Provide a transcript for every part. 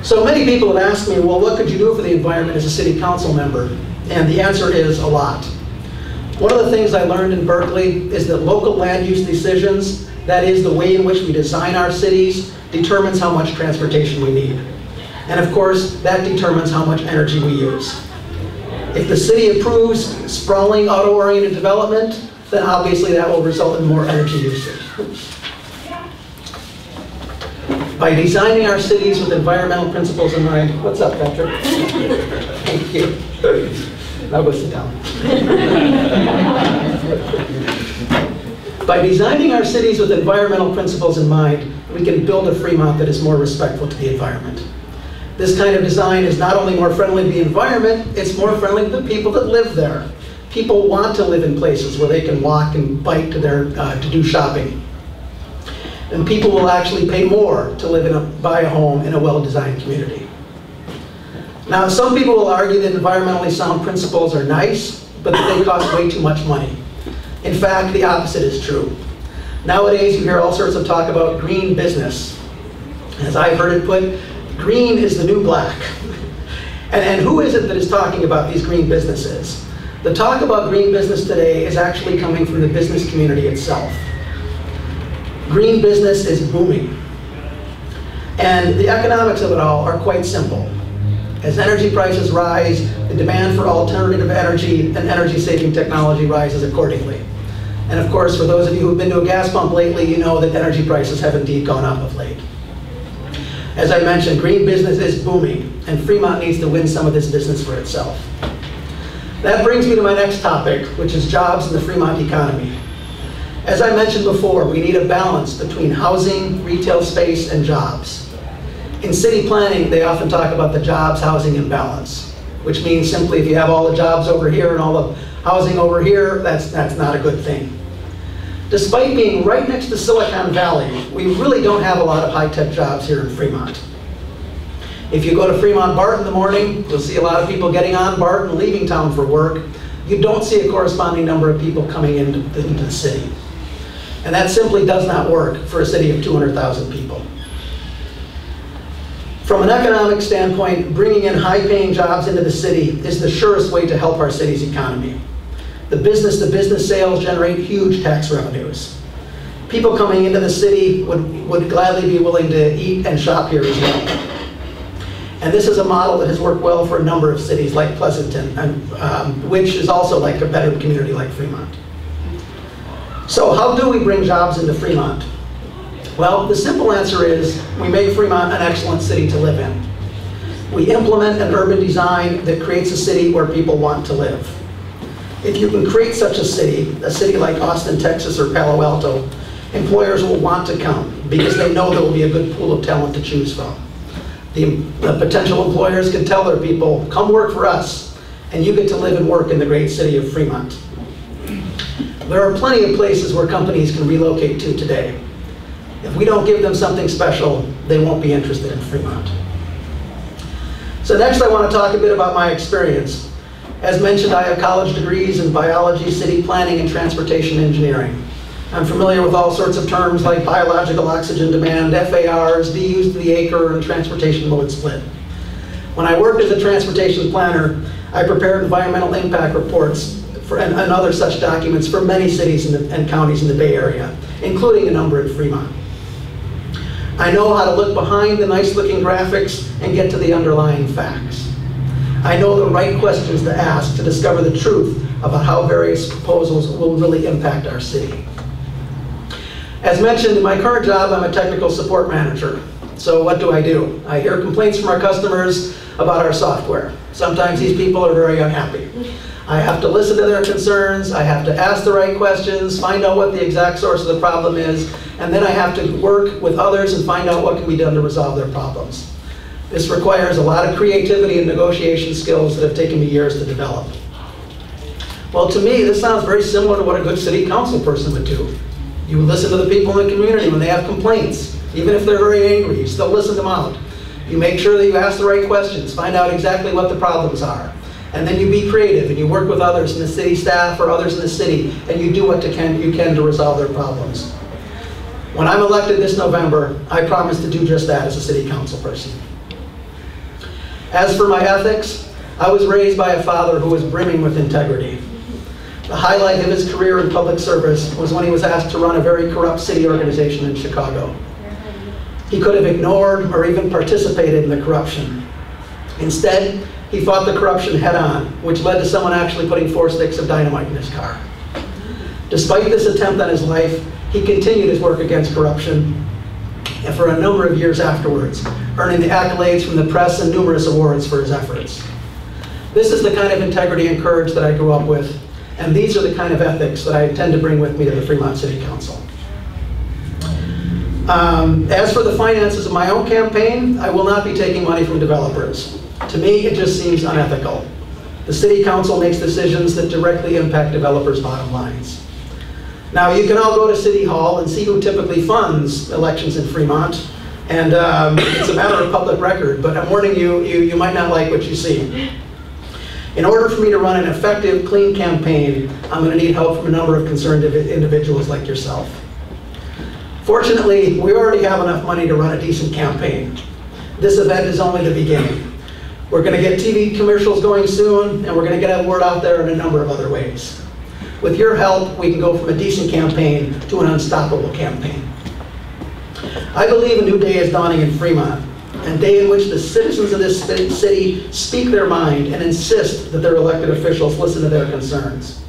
So many people have asked me, well, what could you do for the environment as a city council member? And the answer is a lot. One of the things I learned in Berkeley is that local land use decisions, that is the way in which we design our cities, determines how much transportation we need. And of course, that determines how much energy we use. If the city approves sprawling auto-oriented development, then obviously that will result in more energy usage. By designing our cities with environmental principles in mind, what's up, Patrick? Thank you. Now go sit down. By designing our cities with environmental principles in mind, we can build a Fremont that is more respectful to the environment. This kind of design is not only more friendly to the environment, it's more friendly to the people that live there. People want to live in places where they can walk and bike to do shopping. And people will actually pay more to buy a home in a well-designed community. Now, some people will argue that environmentally sound principles are nice, but that they cost way too much money. In fact, the opposite is true. Nowadays, you hear all sorts of talk about green business. As I've heard it put, green is the new black. And who is it that is talking about these green businesses? The talk about green business today is actually coming from the business community itself. Green business is booming. And the economics of it all are quite simple. As energy prices rise, the demand for alternative energy and energy-saving technology rises accordingly. And of course, for those of you who've been to a gas pump lately, you know that energy prices have indeed gone up of late. As I mentioned, green business is booming, and Fremont needs to win some of this business for itself. That brings me to my next topic, which is jobs in the Fremont economy. As I mentioned before, we need a balance between housing, retail space, and jobs. In city planning, they often talk about the jobs, housing, and balance, which means simply if you have all the jobs over here and all the housing over here, that's not a good thing. Despite being right next to Silicon Valley, we really don't have a lot of high-tech jobs here in Fremont. If you go to Fremont BART in the morning, you'll see a lot of people getting on BART and leaving town for work. You don't see a corresponding number of people coming into the city. And that simply does not work for a city of 200,000 people. From an economic standpoint, bringing in high-paying jobs into the city is the surest way to help our city's economy. The business-to-business sales generate huge tax revenues. People coming into the city would gladly be willing to eat and shop here as well. And this is a model that has worked well for a number of cities like Pleasanton, which is also like a better community like Fremont. So how do we bring jobs into Fremont? Well, the simple answer is we make Fremont an excellent city to live in. We implement an urban design that creates a city where people want to live. If you can create such a city like Austin, Texas, or Palo Alto, employers will want to come because they know there will be a good pool of talent to choose from. The potential employers can tell their people, come work for us, and you get to live and work in the great city of Fremont. There are plenty of places where companies can relocate to today. If we don't give them something special, they won't be interested in Fremont. So next I want to talk a bit about my experience. As mentioned, I have college degrees in biology, city planning, and transportation engineering. I'm familiar with all sorts of terms like biological oxygen demand, FARs, DUs to the acre, and transportation mode split. When I worked as a transportation planner, I prepared environmental impact reports and other such documents for many cities and counties in the Bay Area, including a number in Fremont. I know how to look behind the nice-looking graphics and get to the underlying facts. I know the right questions to ask to discover the truth about how various proposals will really impact our city. As mentioned, in my current job, I'm a technical support manager. So what do? I hear complaints from our customers about our software. Sometimes these people are very unhappy. I have to listen to their concerns, I have to ask the right questions, find out what the exact source of the problem is, and then I have to work with others and find out what can be done to resolve their problems. This requires a lot of creativity and negotiation skills that have taken me years to develop. Well, to me, this sounds very similar to what a good city council person would do. You listen to the people in the community when they have complaints, even if they're very angry, you still listen them out. You make sure that you ask the right questions, find out exactly what the problems are. And then you be creative and you work with others in the city staff or others in the city and you do what you can to resolve their problems. When I'm elected this November, I promise to do just that as a city council person. As for my ethics, I was raised by a father who was brimming with integrity. The highlight of his career in public service was when he was asked to run a very corrupt city organization in Chicago. He could have ignored or even participated in the corruption. Instead, he fought the corruption head-on, which led to someone actually putting 4 sticks of dynamite in his car. Despite this attempt on his life, he continued his work against corruption, and for a number of years afterwards, earning the accolades from the press and numerous awards for his efforts. This is the kind of integrity and courage that I grew up with, and these are the kind of ethics that I intend to bring with me to the Fremont City Council. As for the finances of my own campaign, I will not be taking money from developers. To me, it just seems unethical. The City Council makes decisions that directly impact developers' bottom lines. Now, you can all go to City Hall and see who typically funds elections in Fremont, and it's a matter of public record, but I'm warning you, you might not like what you see. In order for me to run an effective, clean campaign, I'm going to need help from a number of concerned individuals like yourself. Fortunately, we already have enough money to run a decent campaign. This event is only the beginning. We're going to get TV commercials going soon, and we're going to get our word out there in a number of other ways. With your help, we can go from a decent campaign to an unstoppable campaign. I believe a new day is dawning in Fremont, a day in which the citizens of this city speak their mind and insist that their elected officials listen to their concerns.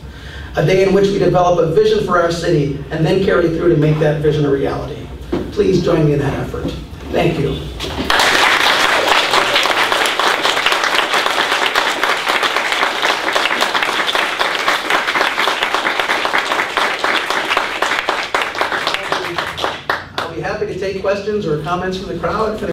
A day in which we develop a vision for our city and then carry through to make that vision a reality. Please join me in that effort. Thank you. I'll be happy to take questions or comments from the crowd.